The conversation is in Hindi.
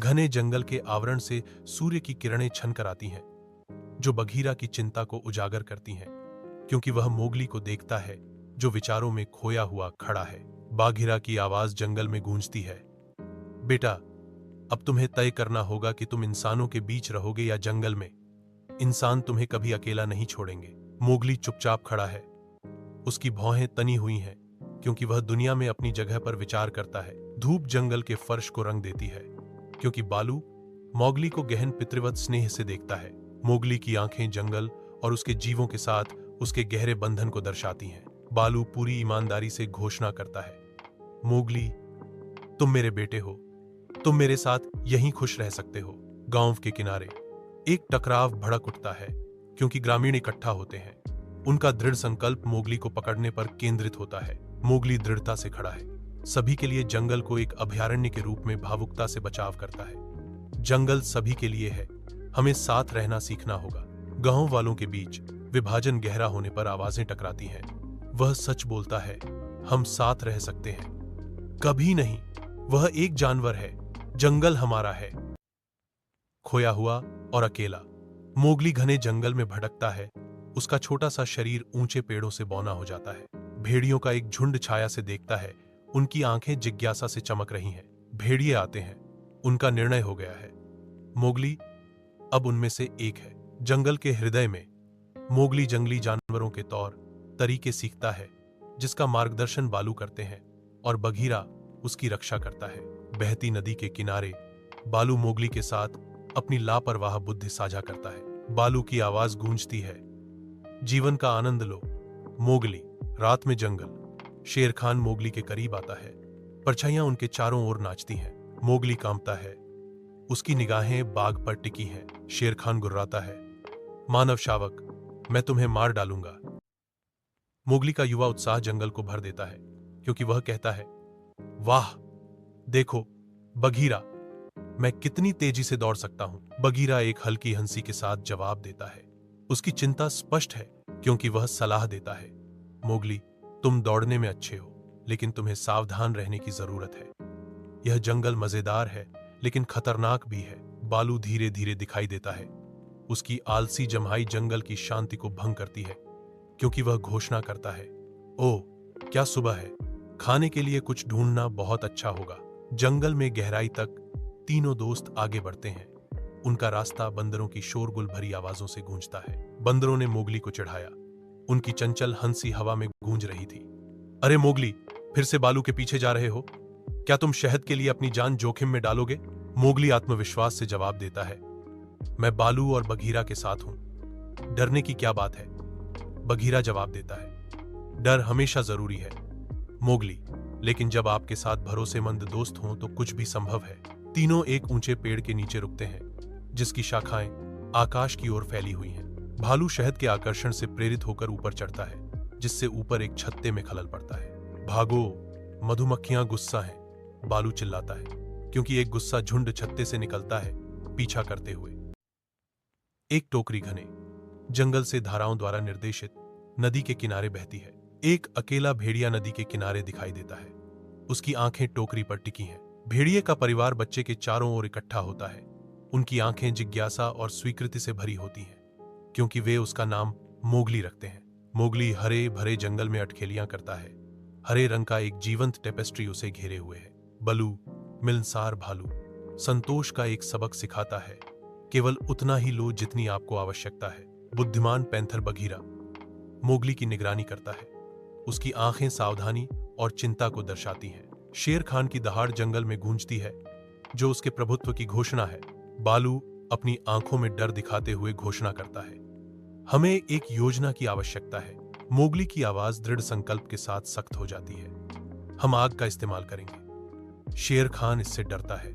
घने जंगल के आवरण से सूर्य की किरणें छनकर आती हैं, जो बघीरा की चिंता को उजागर करती हैं, क्योंकि वह मोगली को देखता है जो विचारों में खोया हुआ खड़ा है। बाघीरा की आवाज जंगल में गूंजती है, बेटा, अब तुम्हें तय करना होगा कि तुम इंसानों के बीच रहोगे या जंगल में। इंसान तुम्हें कभी अकेला नहीं छोड़ेंगे। मोगली चुपचाप खड़ा है, उसकी भौहें तनी हुई हैं, क्योंकि वह दुनिया में अपनी जगह पर विचार करता है। धूप जंगल के फर्श को रंग देती है, क्योंकि बालू मोगली को गहन पितृवत स्नेह से देखता है। मोगली की आंखें जंगल और उसके जीवों के साथ उसके गहरे बंधन को दर्शाती हैं। बालू पूरी ईमानदारी से घोषणा करता है, मोगली, तुम मेरे बेटे हो, तुम मेरे साथ यहीं खुश रह सकते हो। गांव के किनारे एक टकराव भड़क उठता है, क्योंकि ग्रामीण इकट्ठा होते हैं। उनका दृढ़ संकल्प मोगली को पकड़ने पर केंद्रित होता है। मोगली दृढ़ता से खड़ा है, सभी के लिए जंगल को एक अभयारण्य के रूप में भावुकता से बचाव करता है। जंगल सभी के लिए है, हमें साथ रहना सीखना होगा। गांव वालों के बीच विभाजन गहरा होने पर आवाजें टकराती हैं। वह सच बोलता है, हम साथ रह सकते हैं। कभी नहीं, वह एक जानवर है, जंगल हमारा है। खोया हुआ और अकेला मोगली घने जंगल में भटकता है। उसका छोटा सा शरीर ऊंचे पेड़ों से बौना हो जाता है। भेड़ियों का एक झुंड छाया से देखता है, उनकी आंखें जिज्ञासा से चमक रही हैं। भेड़िए आते हैं, उनका निर्णय हो गया है। मोगली अब उनमें से एक है। जंगल के हृदय में मोगली जंगली जानवरों के तौर तरीके सीखता है, जिसका मार्गदर्शन बालू करते हैं और बघीरा उसकी रक्षा करता है। बहती नदी के किनारे बालू मोगली के साथ अपनी लापरवाह बुद्धि साझा करता है। बालू की आवाज गूंजती है, जीवन का आनंद लो मोगली। रात में जंगल शेर खान मोगली के करीब आता है। परछाइयां उनके चारों ओर नाचती हैं। मोगली कांपता है, उसकी निगाहें बाघ पर टिकी हैं। शेर खान गुर्राता है, मानव शावक, मैं तुम्हें मार डालूंगा। मोगली का युवा उत्साह जंगल को भर देता है, क्योंकि वह कहता है, वाह, देखो बघीरा, मैं कितनी तेजी से दौड़ सकता हूं। बघीरा एक हल्की हंसी के साथ जवाब देता है। उसकी चिंता स्पष्ट है, क्योंकि वह सलाह देता है, मोगली, तुम दौड़ने में अच्छे हो, लेकिन तुम्हें सावधान रहने की जरूरत है। यह जंगल मजेदार है, लेकिन खतरनाक भी है। बालू धीरे धीरे दिखाई देता है। उसकी आलसी जम्हाई जंगल की शांति को भंग करती है, क्योंकि वह घोषणा करता है, ओह, क्या सुबह है, खाने के लिए कुछ ढूंढना बहुत अच्छा होगा। जंगल में गहराई तक तीनों दोस्त आगे बढ़ते हैं। उनका रास्ता बंदरों की शोरगुल भरी आवाजों से गूंजता है। बंदरों ने मोगली को चिढ़ाया, उनकी चंचल हंसी हवा में गूंज रही थी। अरे मोगली, फिर से बालू के पीछे जा रहे हो? क्या तुम शहद के लिए अपनी जान जोखिम में डालोगे? मोगली आत्मविश्वास से जवाब देता है, मैं बालू और बघीरा के साथ हूं, डरने की क्या बात है? बघीरा जवाब देता है, डर हमेशा जरूरी है मोगली, लेकिन जब आपके साथ भरोसेमंद दोस्त हों तो कुछ भी संभव है। तीनों एक ऊंचे पेड़ के नीचे रुकते हैं, जिसकी शाखाएं आकाश की ओर फैली हुई हैं। भालू शहद के आकर्षण से प्रेरित होकर ऊपर चढ़ता है, जिससे ऊपर एक छत्ते में खलल पड़ता है। भागो, मधुमक्खियां गुस्सा हैं, बालू चिल्लाता है, क्योंकि एक गुस्सा झुंड छत्ते से निकलता है, पीछा करते हुए। एक टोकरी घने जंगल से धाराओं द्वारा निर्देशित नदी के किनारे बहती है। एक अकेला भेड़िया नदी के किनारे दिखाई देता है। उसकी आंखें टोकरी पर टिकी हैं। भेड़िए का परिवार बच्चे के चारों ओर इकट्ठा होता है। उनकी आंखें जिज्ञासा और स्वीकृति से भरी होती हैं, क्योंकि वे उसका नाम मोगली रखते हैं। मोगली हरे भरे जंगल में अटखेलियां करता है। हरे रंग का एक जीवंत टेपेस्ट्री उसे घेरे हुए है। बलू, मिलनसार भालू, संतोष का एक सबक सिखाता है, केवल उतना ही लो जितनी आपको आवश्यकता है। बुद्धिमान पैंथर बघीरा मोगली की निगरानी करता है। उसकी आंखें सावधानी और चिंता को दर्शाती हैं। शेर खान की दहाड़ जंगल में गूंजती है, जो उसके प्रभुत्व की घोषणा है। बालू अपनी आंखों में डर दिखाते हुए घोषणा करता है, हमें एक योजना की आवश्यकता है। मोगली की आवाज दृढ़ संकल्प के साथ सख्त हो जाती है, हम आग का इस्तेमाल करेंगे। शेर खान इससे डरता है,